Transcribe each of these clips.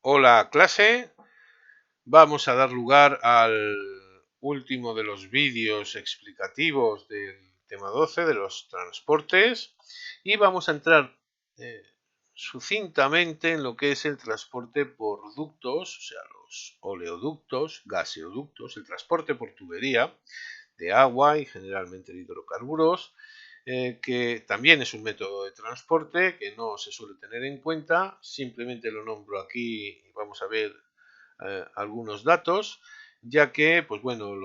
Hola clase, vamos a dar lugar al último de los vídeos explicativos del tema 12 de los transportes y vamos a entrar sucintamente en lo que es el transporte por ductos, o sea, los oleoductos, gaseoductos, el transporte por tubería de agua y generalmente de hidrocarburos, que también es un método de transporte que no se suele tener en cuenta. Simplemente lo nombro aquí y vamos a ver algunos datos, ya que, pues bueno,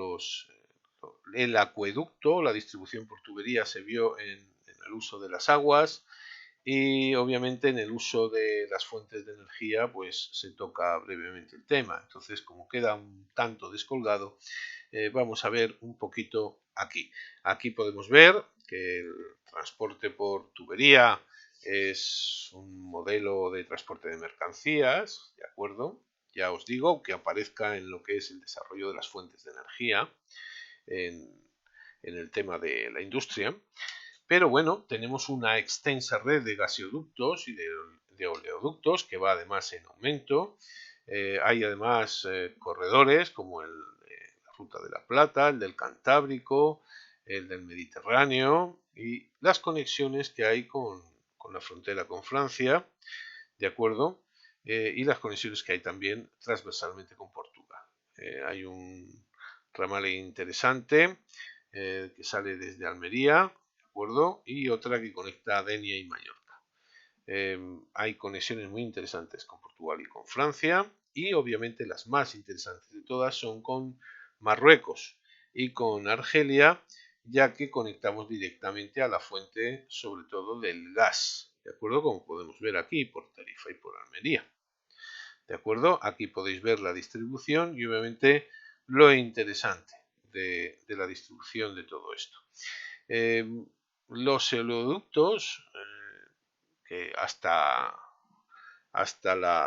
el acueducto, la distribución por tubería se vio en el uso de las aguas y obviamente en el uso de las fuentes de energía, pues se toca brevemente el tema. Entonces, como queda un tanto descolgado, vamos a ver un poquito aquí. Aquí podemos ver que el transporte por tubería es un modelo de transporte de mercancías, ¿de acuerdo? Ya os digo que aparezca en lo que es el desarrollo de las fuentes de energía en, en el tema de la industria. Pero bueno, tenemos una extensa red de gaseoductos y de oleoductos que va además en aumento. Hay además corredores como el de la Ruta de la Plata, el del Cantábrico, el del Mediterráneo y las conexiones que hay con la frontera con Francia, ¿de acuerdo? Y las conexiones que hay también transversalmente con Portugal. Hay un ramal interesante que sale desde Almería, ¿de acuerdo? Y otra que conecta a Denia y Mallorca. Hay conexiones muy interesantes con Portugal y con Francia y obviamente las más interesantes de todas son con Marruecos y con Argelia, ya que conectamos directamente a la fuente sobre todo del gas, ¿de acuerdo? Como podemos ver aquí por Tarifa y por Almería. ¿De acuerdo? Aquí podéis ver la distribución y obviamente lo interesante de la distribución de todo esto. Los oleoductos, que hasta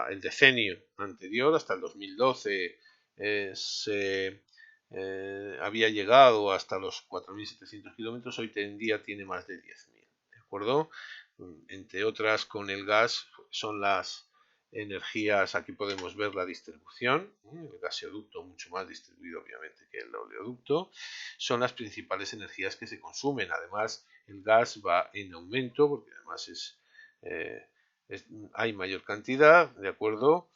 el decenio anterior, hasta el 2012, había llegado hasta los 4.700 kilómetros, hoy en día tiene más de 10.000, ¿de acuerdo? Entre otras, con el gas son las energías, aquí podemos ver la distribución, el gaseoducto mucho más distribuido obviamente que el oleoducto, son las principales energías que se consumen. Además, el gas va en aumento porque además eh, hay mayor cantidad, ¿de acuerdo?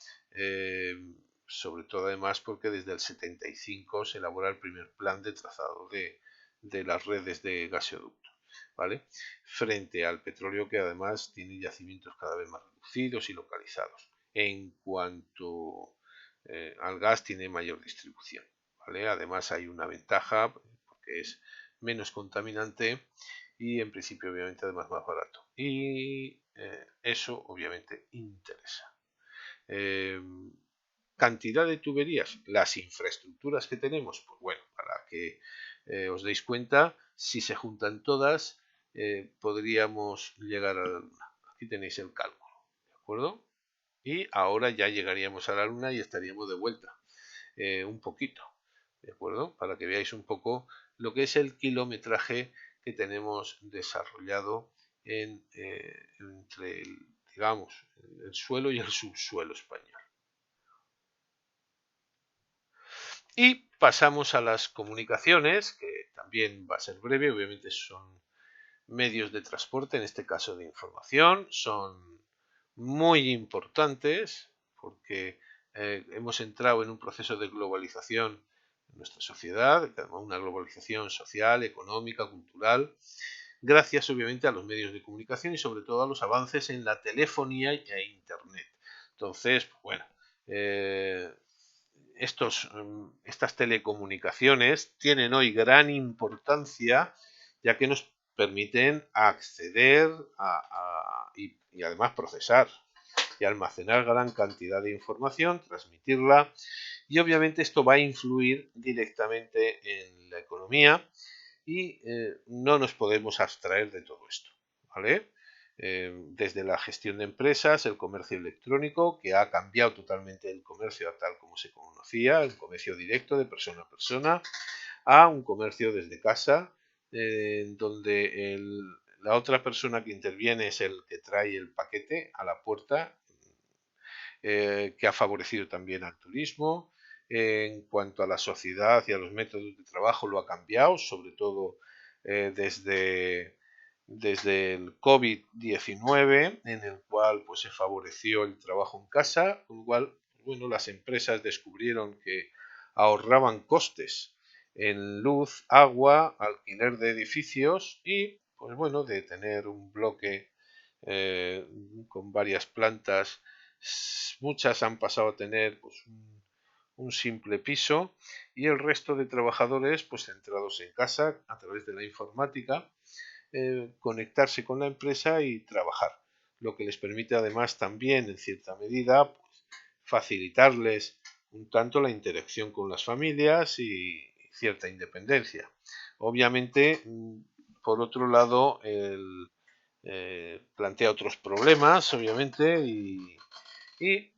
Sobre todo además porque desde el 75 se elabora el primer plan de trazado de las redes de gaseoducto, ¿vale? Frente al petróleo que además tiene yacimientos cada vez más reducidos y localizados. En cuanto al gas tiene mayor distribución, ¿vale? Además hay una ventaja porque es menos contaminante y en principio obviamente además más barato. Y eso obviamente interesa. Eh, Cantidad de tuberías, las infraestructuras que tenemos, pues bueno, para que os deis cuenta, si se juntan todas, podríamos llegar a la Luna. Aquí tenéis el cálculo, ¿de acuerdo? Y ahora ya llegaríamos a la Luna y estaríamos de vuelta, un poquito, ¿de acuerdo? Para que veáis un poco lo que es el kilometraje que tenemos desarrollado entre digamos, el suelo y el subsuelo español. Y pasamos a las comunicaciones, que también va a ser breve, obviamente son medios de transporte, en este caso de información, son muy importantes porque hemos entrado en un proceso de globalización en nuestra sociedad, una globalización social, económica, cultural, gracias obviamente a los medios de comunicación y sobre todo a los avances en la telefonía e Internet. Entonces, bueno, eh, estas telecomunicaciones tienen hoy gran importancia ya que nos permiten acceder y además procesar y almacenar gran cantidad de información, transmitirla y obviamente esto va a influir directamente en la economía y no nos podemos abstraer de todo esto, ¿vale? Desde la gestión de empresas, el comercio electrónico, que ha cambiado totalmente el comercio a tal como se conocía, el comercio directo de persona a persona, a un comercio desde casa, donde la otra persona que interviene es el que trae el paquete a la puerta que ha favorecido también al turismo. En cuanto a la sociedad y a los métodos de trabajo, lo ha cambiado, sobre todo desde el COVID-19, en el cual pues, se favoreció el trabajo en casa, con lo cual bueno, las empresas descubrieron que ahorraban costes en luz, agua, alquiler de edificios y, pues bueno, de tener un bloque con varias plantas. Muchas han pasado a tener pues, un simple piso y el resto de trabajadores pues centrados en casa a través de la informática, conectarse con la empresa y trabajar, lo que les permite además también en cierta medida pues, facilitarles un tanto la interacción con las familias y cierta independencia. Obviamente, por otro lado, plantea otros problemas, obviamente, y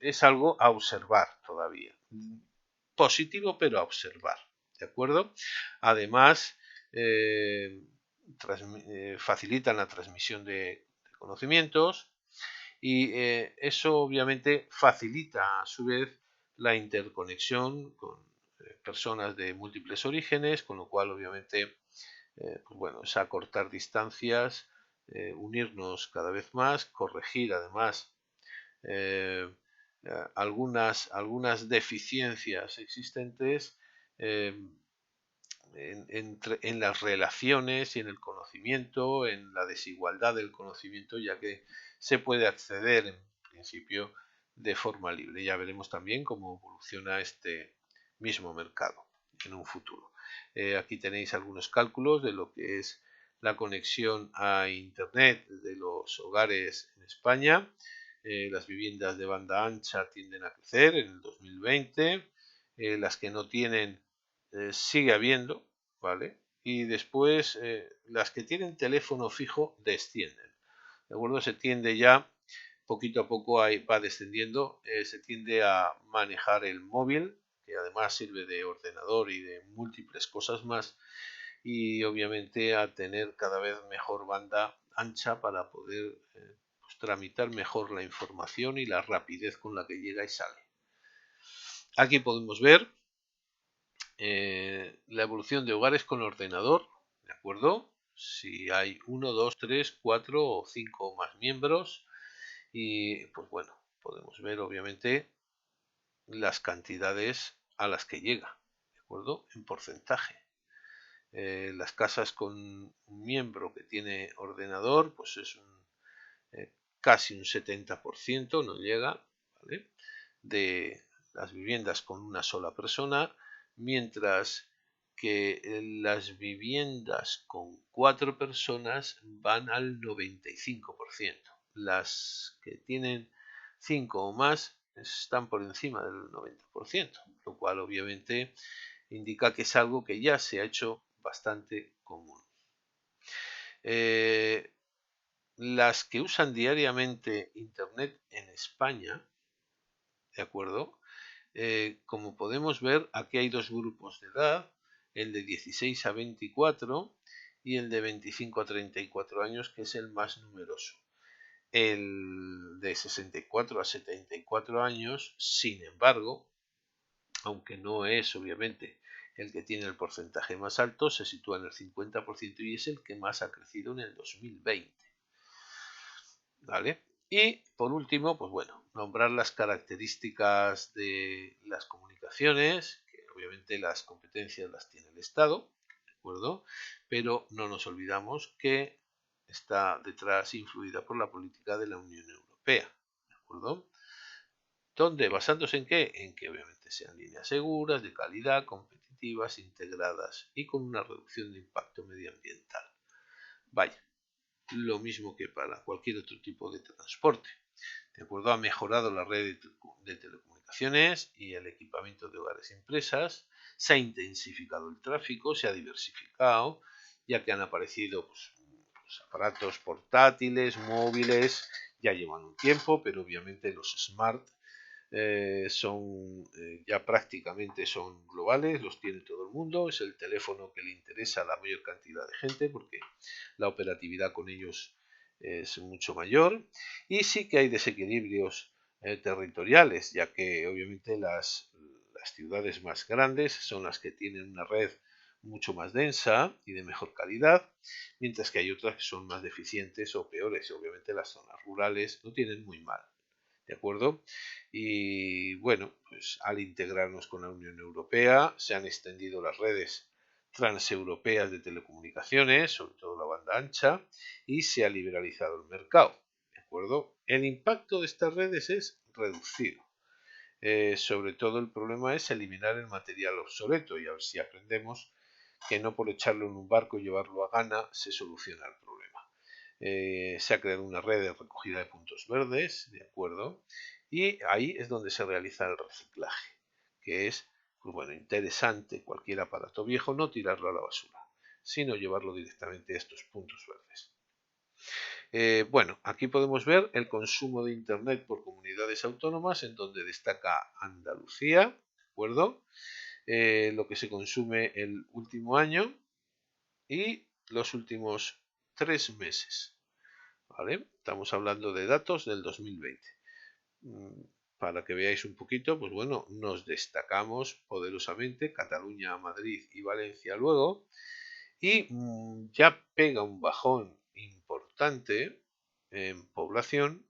es algo a observar todavía. Positivo, pero a observar. ¿De acuerdo? Además, facilitan la transmisión de conocimientos y eso obviamente facilita a su vez la interconexión con personas de múltiples orígenes, con lo cual obviamente pues bueno, es acortar distancias, unirnos cada vez más, corregir además eh, algunas deficiencias existentes eh, en las relaciones y en el conocimiento, en la desigualdad del conocimiento, ya que se puede acceder en principio de forma libre. Ya veremos también cómo evoluciona este mismo mercado en un futuro. Aquí tenéis algunos cálculos de lo que es la conexión a Internet de los hogares en España. Las viviendas de banda ancha tienden a crecer en el 2020. Las que no tienen sigue habiendo, ¿vale? Y después las que tienen teléfono fijo descienden. ¿De acuerdo? Se tiende ya, poquito a poco va descendiendo, se tiende a manejar el móvil, que además sirve de ordenador y de múltiples cosas más, y obviamente a tener cada vez mejor banda ancha para poder pues, tramitar mejor la información y la rapidez con la que llega y sale. Aquí podemos ver la evolución de hogares con ordenador, ¿de acuerdo? Si hay 1, 2, 3, 4 o 5 más miembros y pues bueno, podemos ver obviamente las cantidades a las que llega, ¿de acuerdo? En porcentaje. Las casas con un miembro que tiene ordenador, pues es casi un 70%, no llega, ¿vale? De las viviendas con una sola persona, mientras que las viviendas con 4 personas van al 95%. Las que tienen 5 o más están por encima del 90%, lo cual obviamente indica que es algo que ya se ha hecho bastante común. Las que usan diariamente Internet en España, ¿de acuerdo? Como podemos ver, aquí hay dos grupos de edad, el de 16 a 24 y el de 25 a 34 años, que es el más numeroso. El de 64 a 74 años, sin embargo, aunque no es obviamente el que tiene el porcentaje más alto, se sitúa en el 50% y es el que más ha crecido en el 2020. ¿Vale? Y por último, pues bueno, nombrar las características de las comunicaciones, que obviamente las competencias las tiene el Estado, ¿de acuerdo? Pero no nos olvidamos que está detrás influida por la política de la Unión Europea, ¿de acuerdo? ¿Dónde? ¿Basándose en qué? En que obviamente sean líneas seguras, de calidad, competitivas, integradas y con una reducción de impacto medioambiental. Vaya, lo mismo que para cualquier otro tipo de transporte. ¿De acuerdo? Ha mejorado la red de telecomunicaciones y el equipamiento de hogares y empresas, se ha intensificado el tráfico, se ha diversificado, ya que han aparecido pues, aparatos portátiles, móviles, ya llevan un tiempo, pero obviamente los smart son ya prácticamente son globales, los tiene todo el mundo, es el teléfono que le interesa a la mayor cantidad de gente porque la operatividad con ellos es mucho mayor y sí que hay desequilibrios territoriales, ya que obviamente las ciudades más grandes son las que tienen una red mucho más densa y de mejor calidad, mientras que hay otras que son más deficientes o peores. Obviamente las zonas rurales lo tienen muy mal, ¿de acuerdo? Y bueno, pues al integrarnos con la Unión Europea se han extendido las redes transeuropeas de telecomunicaciones, sobre todo la banda ancha, y se ha liberalizado el mercado, ¿de acuerdo? El impacto de estas redes es reducido. Sobre todo el problema es eliminar el material obsoleto y a ver si aprendemos que no por echarlo en un barco y llevarlo a Ghana se soluciona el problema. Se ha creado una red de recogida de puntos verdes, ¿de acuerdo? Y ahí es donde se realiza el reciclaje, que es, pues bueno, interesante cualquier aparato viejo no tirarlo a la basura, sino llevarlo directamente a estos puntos verdes. Bueno, aquí podemos ver el consumo de Internet por comunidades autónomas, en donde destaca Andalucía, ¿de acuerdo? Lo que se consume el último año y los últimos 3 meses. ¿Vale? Estamos hablando de datos del 2020. Para que veáis un poquito, pues bueno, nos destacamos poderosamente Cataluña, Madrid y Valencia luego. Y ya pega un bajón importante en población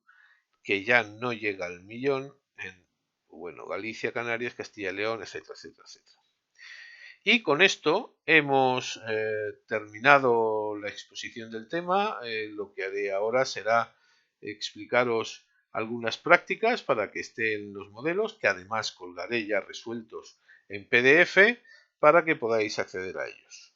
que ya no llega al millón en, bueno, Galicia, Canarias, Castilla y León, etcétera, etcétera, etcétera. Y con esto hemos terminado la exposición del tema. Lo que haré ahora será explicaros algunas prácticas para que estén los modelos, que además colgaré ya resueltos en PDF para que podáis acceder a ellos.